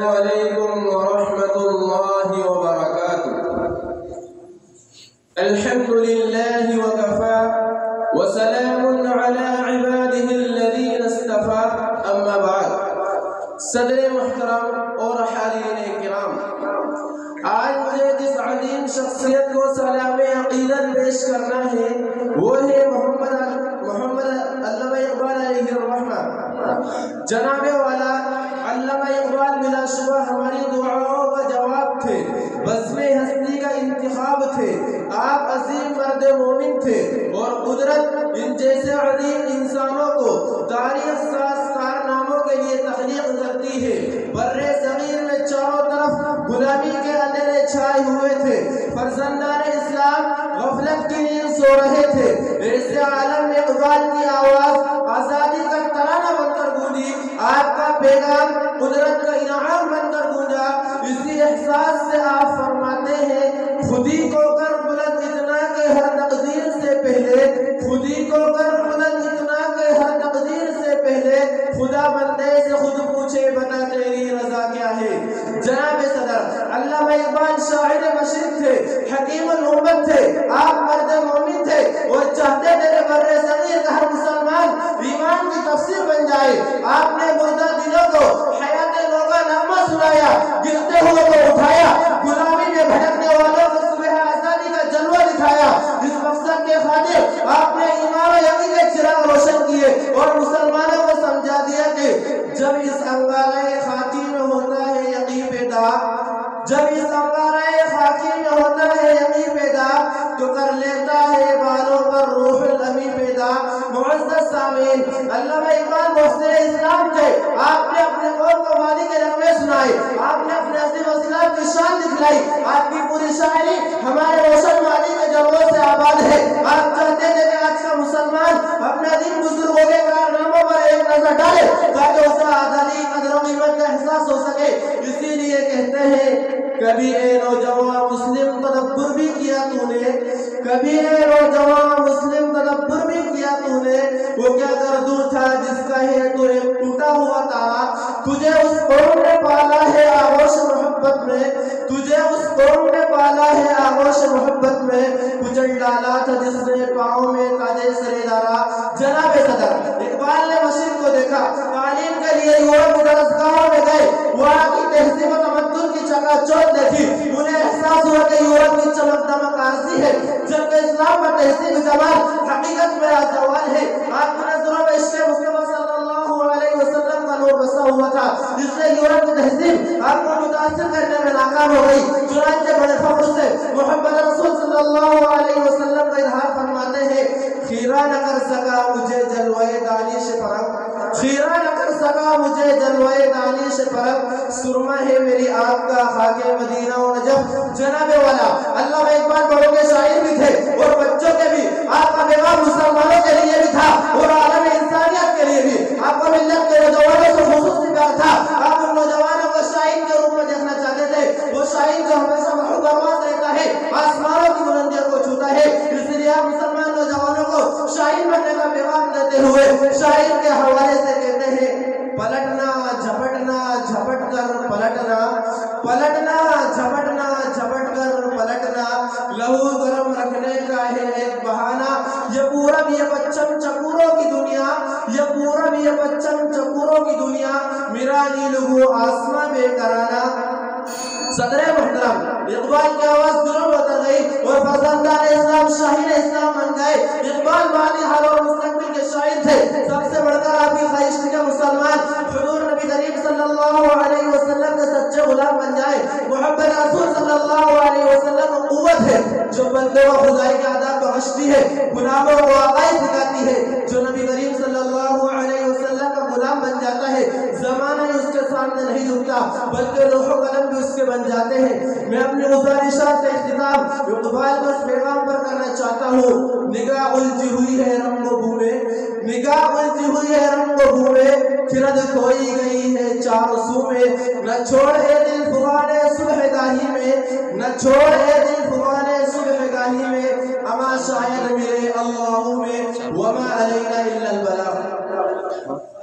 علیکم ورحمۃ اللہ وبرکاتہ۔ الحمد للہ وکفا وسلام علی عبادہ الذین اصطفیٰ، اما بعد۔ صدر محترم اور حاضرین کرام، آج مجھے جس عظیم شخصیت کو سلام عقیدت پیش کرنا ہے وہ ہے محمد علامہ اقبال علیہ الرحمہ۔ جناب والا علامہ اقبال بلا شبہ ہماری دعاؤں کا جواب تھے، بزم ہستی کا انتخاب تھے۔ آپ عظیم مرد مومن تھے اور قدرت ان جیسے عظیم انسانوں کو تاریخ ساز کارناموں کے لیے تخلیق کرتی ہے۔ بر صغیر میں چاروں طرف غلامی کے اندھیرے چھائے ہوئے تھے، فرزندان اسلام غفلت کی نیند سو رہے تھے۔ ایسے عالم میں اقبال کی آواز آزادی کا ترانہ بن کر گونجی، آپ کا پیغام قدرت کا انعام بن کر گونجا۔ اسی احساس سے آپ فرماتے ہیں، خودی کو کر بلند اتنا کہ ہر تقدیر سے پہلے، خودی کو کر بلند اتنا کہ ہر تقدیر سے پہلے، خدا بندے سے خود پوچھے بتا تیری رضا کیا ہے۔ جناب صدر علامہ اقبال شاعر مشرق تھے، حکیم الامت تھے، آپ مرد مومن تھے اور چاہتے تھے بر صغیر کا ہر مسلمان ایمان کی تفسیر بن جائے۔ آپ نے مردہ دلوں کو حیات نوگا نغمہ سنایا، گرتے ہوئے کو اٹھایا، غلامی میں بھٹکنے والوں کو صبح آزادی کا جلوہ دکھایا۔ اس مقصد کے خاطر آپ نے ایمان و یقین کے چراغ روشن کیے اور مسلمانوں کو سمجھا دیا کہ جب اس انگارۂ خاکی میں ہوتا ہے یقین پیدا، جب اس انگارۂ خاکی میں ہوتا ہے یقین پیدا، تو کر لیتا ہے بالوں پر روح الامی پیدا۔ معزز سامعین، علامہ اقبال محسن اسلام تھے۔ آپ نے اپنے قوم کو وادی کے نغمے سنائے، آپ نے اپنے عظیم اسلام کی شان دکھلائی۔ آپ کی پوری شاعری ہمارے روشن وادی کے جلووں سے آباد ہے۔ آپ چاہتے تھے کہ آج کا مسلمان اپنے عظیم بزرگوں کے کارناموں پر ایک نظر ڈالے تاکہ اسے آزادی قدر و قیمت کا احساس ہو سکے۔ اسی لیے کہتے ہیں، کبھی اے نوجوان مسلم تدبر بھی کیا تو نے، کبھی اے نوجوان مسلم تدبر بھی کیا تو نے، وہ کیا گردوں تھا جس کا ہے تو ایک ٹوٹا ہوا تارا۔ تجھے اس قوم نے پالا ہے آغوش محبت میں، تجھے اس قوم نے پالا ہے آغوش محبت میں، کچل ڈالا تھا جس نے پاؤں میں تاجے سرے دارا۔ جناب صدر اقبال نے مشرق کو دیکھا، تعلیم کے لیے یورپ کی درسگاہوں میں گئے، وہاں کی تہذیب و تمدن کی چکا چوند دیکھی، انہیں احساس ہوا کہ یورپ کی چمک دمک عارضی ہے جبکہ اسلام کا تہذیب جمال حقیقت میں زوال ہے۔ آپ کی نظروں میں عشق مصطفیٰ صلی اللہ علیہ وسلم کا نور بسا ہوا تھا، جس سے یورپ کی تہذیب آپ کو متاثر کرنے میں ناکام ہو گئی۔ چنانچہ بڑے فخر سے محمد رسول صلی اللہ علیہ وسلم کا اظہار فرماتے ہیں، خیرہ نہ کر سکا مجھے جلوۂ دانش فرنگ، خیرہ نہ کر سکا مجھے جلوۂ دانش فرنگ، سرما ہے میری آپ کا خاک مدینہ و نجف۔ جناب والا علامہ اقبال بڑوں کے شاعر بھی تھے اور بچوں کے بھی۔ آپ کا پیغام مسلمانوں کے لیے بھی تھا اور عالم انسانیت کے لیے بھی۔ آپ کو ملت کے نوجوانوں سے خصوصی پیار تھا۔ آپ ان نوجوانوں کو شاہین کے روپ میں دیکھنا چاہتے تھے، وہ شاہین جو ہمیشہ محب آواز رہتا ہے، آسمانوں کی بلندیوں کو چھوتا ہے۔ اس لیے آپ مسلمان نوجوانوں کو شاہین بننے کا پیغام دیتے ہوئے شاعر کے حوالے سے کہتے ہیں، پلٹنا جھپٹنا جھپٹ کر پلٹنا، پلٹنا جھپٹنا جھپٹ کر پلٹنا، لہو گرم رکھنے کا ہے ایک بہانہ، یہ پورب یہ پچھم چکوروں کی دنیا، یہ پورب یہ پچھم چکوروں کی دنیا، میرا نیلو آسماں بے کرانہ۔ صدر محترم اقبال کی آواز دلوں میں اتر گئی اور فرزندان اسلام شاہین اسلام بن گئے۔ اقبال بانی حال اور مستقبل کے شاعر تھے۔ سب سے بڑھ کر آپ کی خواہش تھی کہ مسلمان حضور نبی کریم صلی اللہ علیہ وسلم کے سچے غلام بن جائے۔ محمد رسول صلی اللہ علیہ وسلم وہ قوت ہے جو بندوں و خدائی کے آداب بخشتی ہے، غلاموں کو عقائد سکھاتی ہے۔ جو نبی کریم صلی اللہ علیہ وسلم کا غلام بن جاتا ہے، زمانہ ہی اس کے سامنے نہیں جھکتا بلکہ لوح و قلم بھی اس کے بن جاتے ہیں۔ میں اپنی گزارشات کا اختتام اقبال کو اس پیغام پر کرنا چاہتا ہوں، نگاہ الجھی ہوئی ہے رنگ و بو میں، نگاہ الجھی ہوئی ہے رنگ و بو میں، خرد کھوئی گئی ہے چار سو میں، نہ چھوڑے دل فغانے صبح گاہی میں، نہ چھوڑے دل فغانے صبح گاہی میں، اما شاید ملے اللہ میں، وما علینا الا البلاغ۔